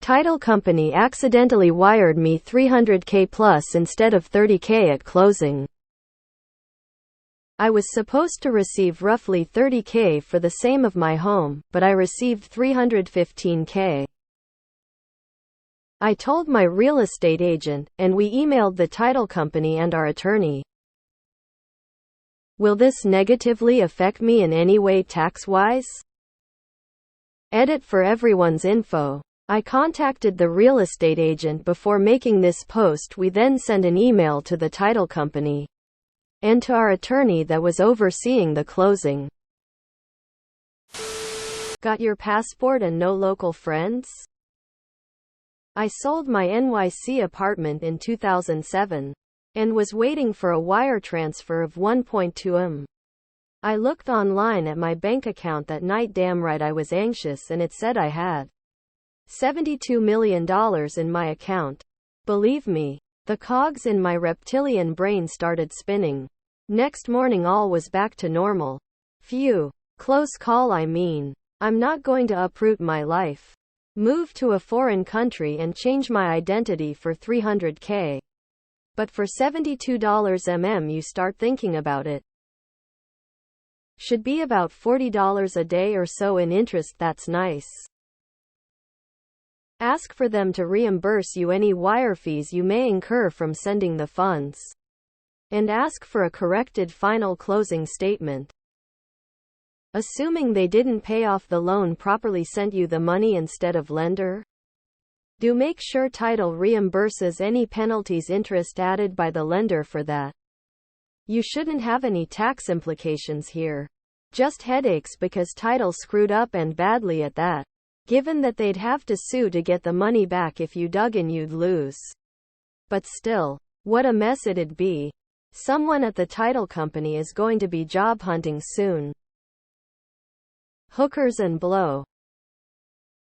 Title company accidentally wired me $300K plus instead of $30K at closing. I was supposed to receive roughly $30K for the same of my home, but I received $315K. I told my real estate agent, and we emailed the title company and our attorney. Will this negatively affect me in any way tax-wise? Edit for everyone's info. I contacted the real estate agent before making this post. We then sent an email to the title company and to our attorney that was overseeing the closing. Got your passport and no local friends? I sold my NYC apartment in 2007 and was waiting for a wire transfer of 1.2 M. I looked online at my bank account that night. Damn right I was anxious, and it said I had $72 million in my account. Believe me, the cogs in my reptilian brain started spinning. Next morning all was back to normal. Phew. Close call. I mean, I'm not going to uproot my life, move to a foreign country and change my identity for $300K. But for $72 you start thinking about it. Should be about $40 a day or so in interest. That's nice. Ask for them to reimburse you any wire fees you may incur from sending the funds. And ask for a corrected final closing statement. Assuming they didn't pay off the loan properly, sent you the money instead of lender. Do make sure title reimburses any penalties, interest added by the lender for that. You shouldn't have any tax implications here. Just headaches because title screwed up, and badly at that. Given that they'd have to sue to get the money back. If you dug in you'd lose. But still, what a mess it'd be. Someone at the title company is going to be job hunting soon. Hookers and blow.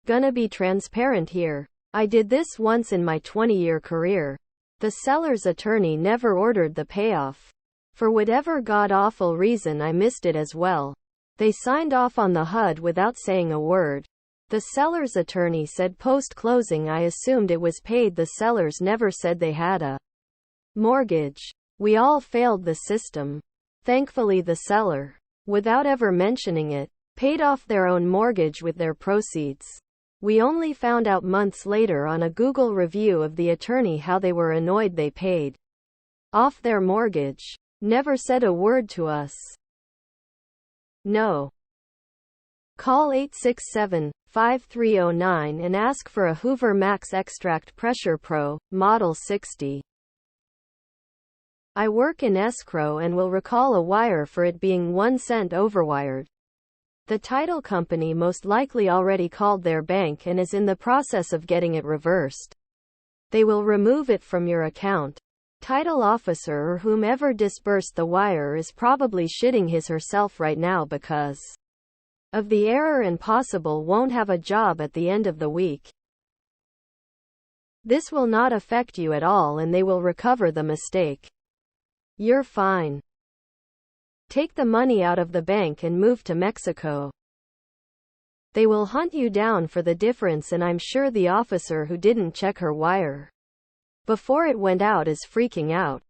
Gonna be transparent here. I did this once in my 20-year career. The seller's attorney never ordered the payoff. For whatever god-awful reason I missed it as well. They signed off on the HUD without saying a word. The seller's attorney said post-closing I assumed it was paid. The sellers never said they had a mortgage. We all failed the system. Thankfully the seller, without ever mentioning it, paid off their own mortgage with their proceeds. We only found out months later on a Google review of the attorney how they were annoyed they paid off their mortgage. Never said a word to us. No. Call 867-5309 and ask for a Hoover Max Extract Pressure Pro, Model 60. I work in escrow and will recall a wire for it being 1 cent overwired. The title company most likely already called their bank and is in the process of getting it reversed. They will remove it from your account. Title officer or whomever disbursed the wire is probably shitting his herself right now because of the error and possible won't have a job at the end of the week. This will not affect you at all and they will recover the mistake. You're fine. Take the money out of the bank and move to Mexico. They will hunt you down for the difference, and I'm sure the officer who didn't check her wire before it went out is freaking out.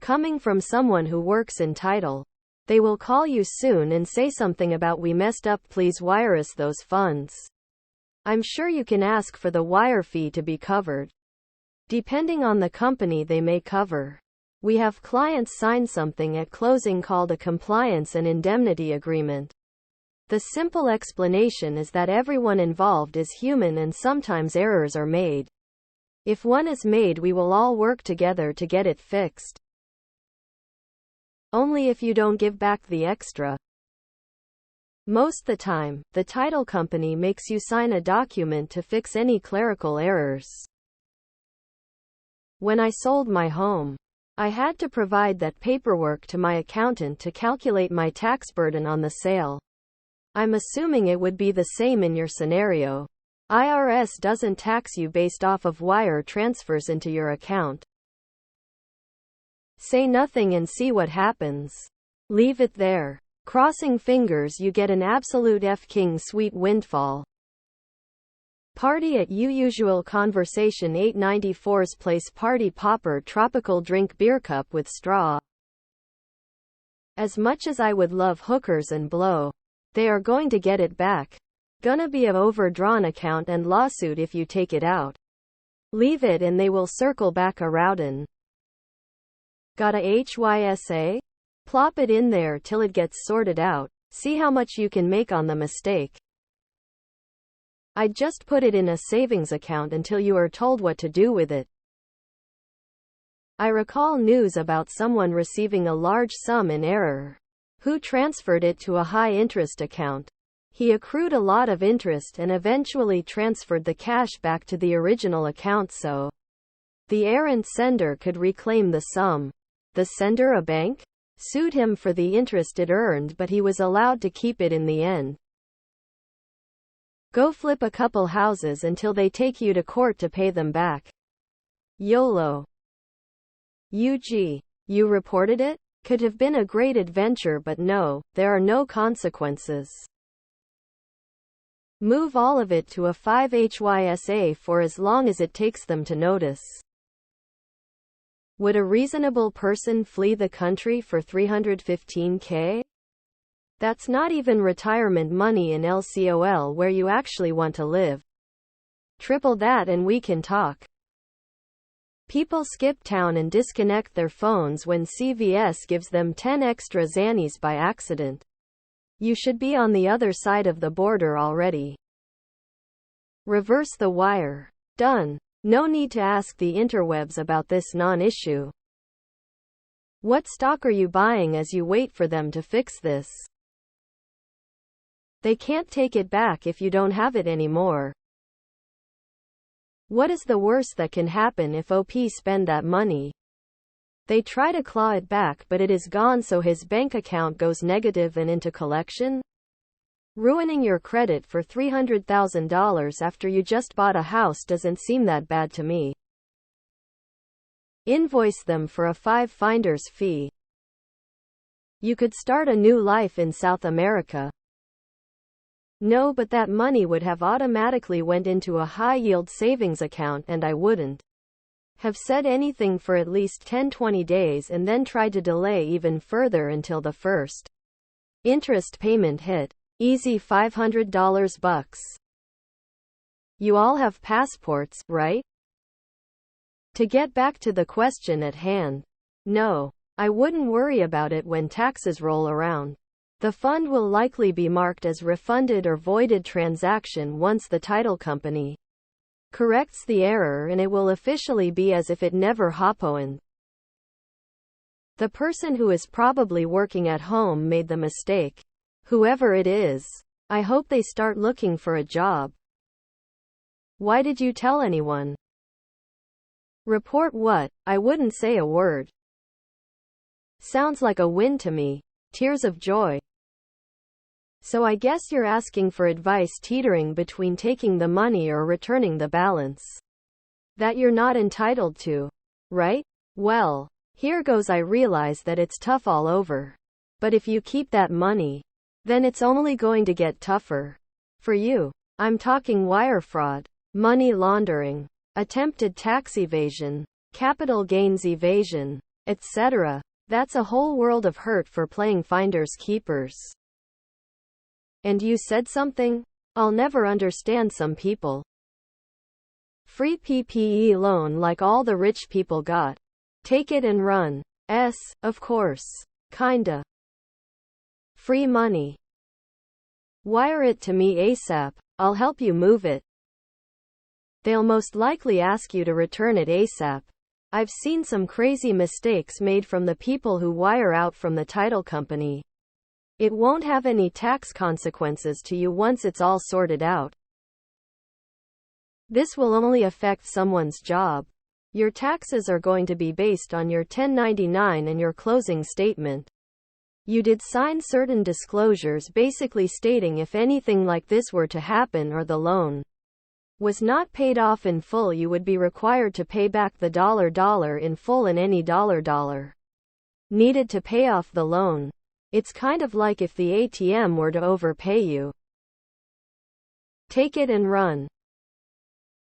Coming from someone who works in title, they will call you soon and say something about we messed up, please wire us those funds. I'm sure you can ask for the wire fee to be covered. Depending on the company they may cover. We have clients sign something at closing called a compliance and indemnity agreement. The simple explanation is that everyone involved is human and sometimes errors are made. If one is made, we will all work together to get it fixed. Only if you don't give back the extra. Most the time, the title company makes you sign a document to fix any clerical errors. When I sold my home, I had to provide that paperwork to my accountant to calculate my tax burden on the sale. I'm assuming it would be the same in your scenario. IRS doesn't tax you based off of wire transfers into your account. Say nothing and see what happens. Leave it there. Crossing fingers you get an absolute F-king sweet windfall. Party at usual conversation 894's place party popper tropical drink beer cup with straw. As much as I would love hookers and blow, they are going to get it back. Gonna be a overdrawn account and lawsuit if you take it out. Leave it and they will circle back around. Got a HYSA? Plop it in there till it gets sorted out. See how much you can make on the mistake. I'd just put it in a savings account until you are told what to do with it. I recall news about someone receiving a large sum in error. Who transferred it to a high-interest account. He accrued a lot of interest and eventually transferred the cash back to the original account so the errant sender could reclaim the sum. The sender, a bank, sued him for the interest it earned, but he was allowed to keep it in the end. Go flip a couple houses until they take you to court to pay them back. YOLO. UG. You reported it? Could have been a great adventure, but no, there are no consequences. Move all of it to a 5 HYSA for as long as it takes them to notice. Would a reasonable person flee the country for $315K? That's not even retirement money in LCOL where you actually want to live. Triple that and we can talk. People skip town and disconnect their phones when CVS gives them 10 extra Xannies by accident. You should be on the other side of the border already. Reverse the wire. Done. No need to ask the interwebs about this non-issue. What stock are you buying as you wait for them to fix this? They can't take it back if you don't have it anymore. What is the worst that can happen if OP spend that money? They try to claw it back but it is gone, so his bank account goes negative and into collection? Ruining your credit for $300,000 after you just bought a house doesn't seem that bad to me. Invoice them for a 5 finder's fee. You could start a new life in South America. No, but that money would have automatically went into a high-yield savings account and I wouldn't have said anything for at least 10-20 days and then tried to delay even further until the first interest payment hit. Easy $500 bucks. You all have passports, right? To get back to the question at hand. No, I wouldn't worry about it when taxes roll around. The fund will likely be marked as refunded or voided transaction once the title company corrects the error, and it will officially be as if it never happened. The person who is probably working at home made the mistake. Whoever it is, I hope they start looking for a job. Why did you tell anyone? Report what? I wouldn't say a word. Sounds like a win to me. Tears of joy. So I guess you're asking for advice teetering between taking the money or returning the balance that you're not entitled to, right? Well, here goes. I realize that it's tough all over. But if you keep that money, then it's only going to get tougher for you. I'm talking wire fraud, money laundering, attempted tax evasion, capital gains evasion, etc. That's a whole world of hurt for playing finders keepers. And you said something? I'll never understand some people. Free PPE loan like all the rich people got. Take it and run. Of course. Kinda. Free money. Wire it to me ASAP. I'll help you move it. They'll most likely ask you to return it ASAP. I've seen some crazy mistakes made from the people who wire out from the title company. It won't have any tax consequences to you once it's all sorted out. This will only affect someone's job. Your taxes are going to be based on your 1099 and your closing statement. You did sign certain disclosures basically stating if anything like this were to happen or the loan was not paid off in full, you would be required to pay back the $$ in full and any $$ needed to pay off the loan. It's kind of like if the ATM were to overpay you. Take it and run.